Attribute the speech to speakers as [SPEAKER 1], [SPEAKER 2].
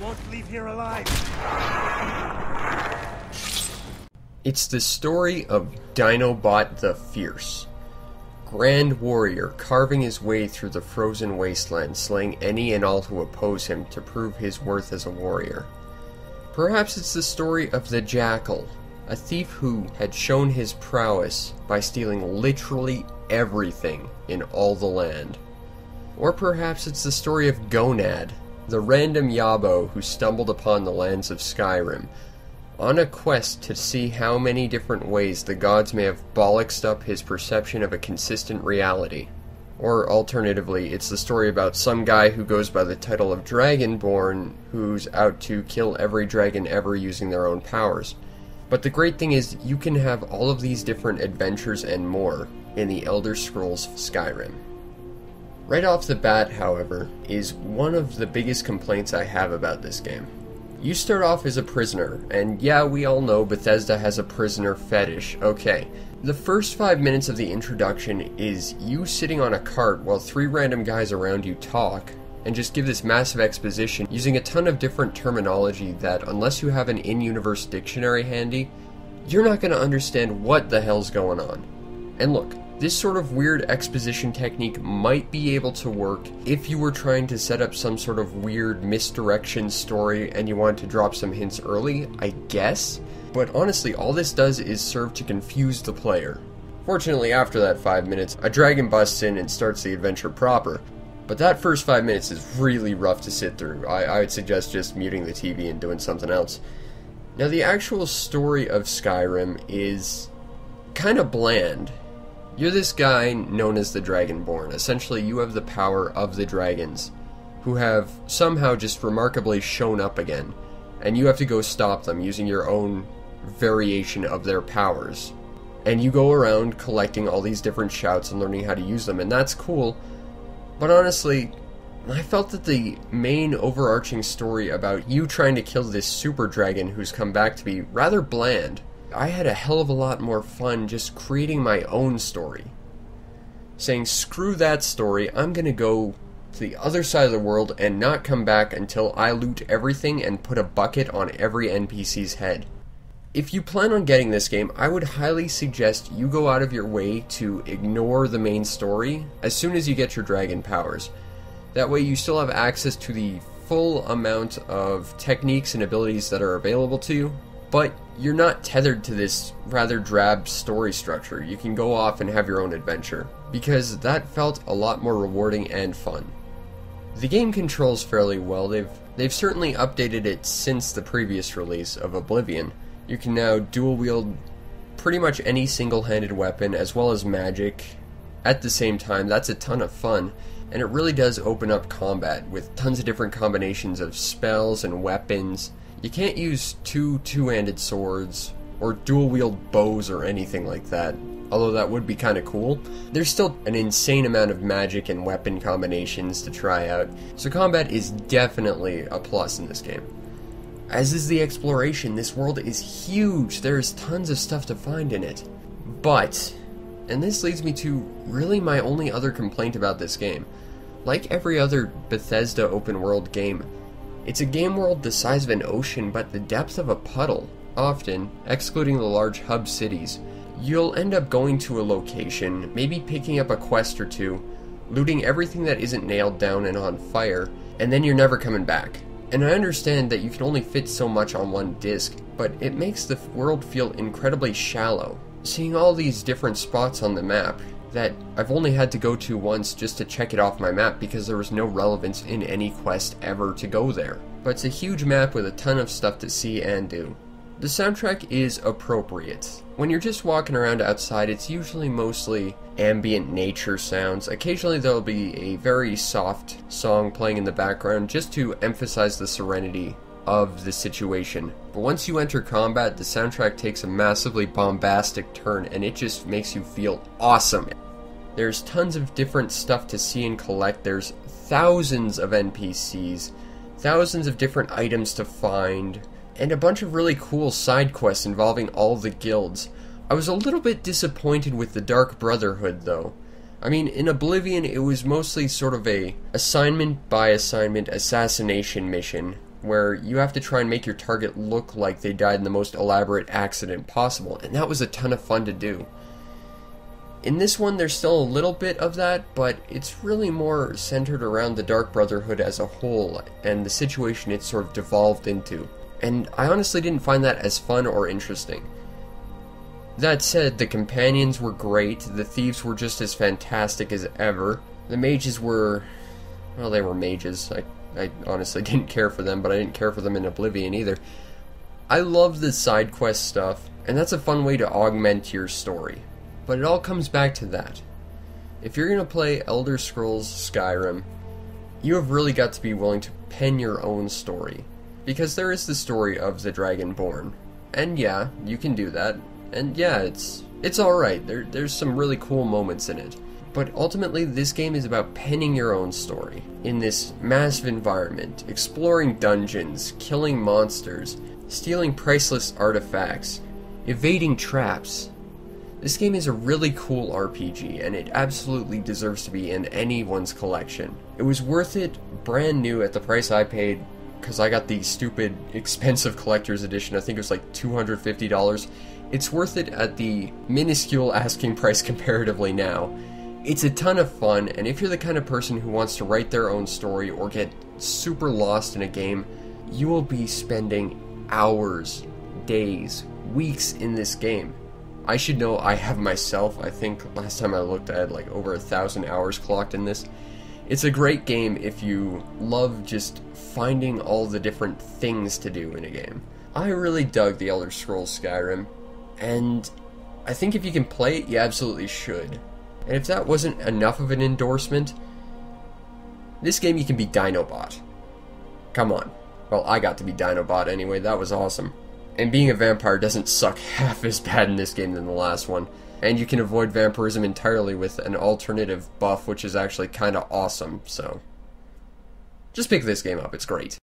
[SPEAKER 1] won't leave here alive.
[SPEAKER 2] It's the story of Dinobot the Fierce. Grand warrior carving his way through the frozen wasteland, slaying any and all who oppose him to prove his worth as a warrior. Perhaps it's the story of the Jackal, a thief who had shown his prowess by stealing literally everything in all the land. Or perhaps it's the story of Gonad, the random Yabo who stumbled upon the lands of Skyrim, on a quest to see how many different ways the gods may have bollocksed up his perception of a consistent reality. Or alternatively, it's the story about some guy who goes by the title of Dragonborn, who's out to kill every dragon ever using their own powers. But the great thing is, you can have all of these different adventures and more in the Elder Scrolls Skyrim. Right off the bat, however, is one of the biggest complaints I have about this game. You start off as a prisoner, and yeah, we all know Bethesda has a prisoner fetish, okay. The first 5 minutes of the introduction is you sitting on a cart while 3 random guys around you talk, and just give this massive exposition using a ton of different terminology that, unless you have an in-universe dictionary handy, you're not going to understand what the hell's going on. And look, this sort of weird exposition technique might be able to work if you were trying to set up some sort of weird misdirection story and you wanted to drop some hints early, I guess. But honestly, all this does is serve to confuse the player. Fortunately, after that 5 minutes, a dragon busts in and starts the adventure proper. But that first 5 minutes is really rough to sit through. I would suggest just muting the TV and doing something else. Now, the actual story of Skyrim is kind of bland. You're this guy known as the Dragonborn. Essentially, you have the power of the dragons, who have somehow just remarkably shown up again, and you have to go stop them using your own variation of their powers. And you go around collecting all these different shouts and learning how to use them, and that's cool, but honestly, I felt that the main overarching story about you trying to kill this super dragon who's come back to be rather bland. I had a hell of a lot more fun just creating my own story. Saying, screw that story, I'm gonna go to the other side of the world and not come back until I loot everything and put a bucket on every NPC's head. If you plan on getting this game, I would highly suggest you go out of your way to ignore the main story as soon as you get your dragon powers. That way you still have access to the full amount of techniques and abilities that are available to you, but you're not tethered to this rather drab story structure. You can go off and have your own adventure, because that felt a lot more rewarding and fun. The game controls fairly well. They've certainly updated it since the previous release of Oblivion. You can now dual wield pretty much any single-handed weapon as well as magic at the same time. That's a ton of fun, and it really does open up combat with tons of different combinations of spells and weapons. You can't use two-handed swords or dual-wield bows or anything like that, although that would be kind of cool. There's still an insane amount of magic and weapon combinations to try out, so combat is definitely a plus in this game. As is the exploration. This world is huge. There's tons of stuff to find in it. But, and this leads me to really my only other complaint about this game, like every other Bethesda open-world game, it's a game world the size of an ocean but the depth of a puddle. Often, excluding the large hub cities, you'll end up going to a location, maybe picking up a quest or two, looting everything that isn't nailed down and on fire, and then you're never coming back. And I understand that you can only fit so much on one disc, but it makes the world feel incredibly shallow. Seeing all these different spots on the map that I've only had to go to once just to check it off my map because there was no relevance in any quest ever to go there. But it's a huge map with a ton of stuff to see and do. The soundtrack is appropriate. When you're just walking around outside, it's usually mostly ambient nature sounds. Occasionally there'll be a very soft song playing in the background just to emphasize the serenity of the situation. But once you enter combat, the soundtrack takes a massively bombastic turn and it just makes you feel awesome. There's tons of different stuff to see and collect. There's thousands of NPCs, thousands of different items to find, and a bunch of really cool side quests involving all the guilds. I was a little bit disappointed with the Dark Brotherhood though. I mean, in Oblivion it was mostly sort of a assignment by assignment assassination mission, where you have to try and make your target look like they died in the most elaborate accident possible, and that was a ton of fun to do. In this one, there's still a little bit of that, but it's really more centered around the Dark Brotherhood as a whole, and the situation it's sort of devolved into. And I honestly didn't find that as fun or interesting. That said, the companions were great, the thieves were just as fantastic as ever. The mages were... well, they were mages. I honestly didn't care for them, but I didn't care for them in Oblivion either. I love the side quest stuff, and that's a fun way to augment your story. But it all comes back to that. If you're going to play Elder Scrolls Skyrim, you have really got to be willing to pen your own story. Because there is the story of the Dragonborn. And yeah, you can do that. And yeah, it's alright. There's some really cool moments in it. But ultimately, this game is about penning your own story. In this massive environment, exploring dungeons, killing monsters, stealing priceless artifacts, evading traps. This game is a really cool RPG, and it absolutely deserves to be in anyone's collection. It was worth it, brand new at the price I paid, because I got the stupid, expensive collector's edition. I think it was like $250. It's worth it at the minuscule asking price comparatively now. It's a ton of fun, and if you're the kind of person who wants to write their own story or get super lost in a game, you will be spending hours, days, weeks in this game. I should know I have myself. I think last time I looked, I had like over 1,000 hours clocked in this. It's a great game if you love just finding all the different things to do in a game. I really dug the Elder Scrolls Skyrim, and I think if you can play it, you absolutely should. And if that wasn't enough of an endorsement, this game you can be Dinobot. Come on. Well, I got to be Dinobot anyway, that was awesome. And being a vampire doesn't suck half as bad in this game than the last one. And you can avoid vampirism entirely with an alternative buff, which is actually kinda awesome, so... just pick this game up, it's great.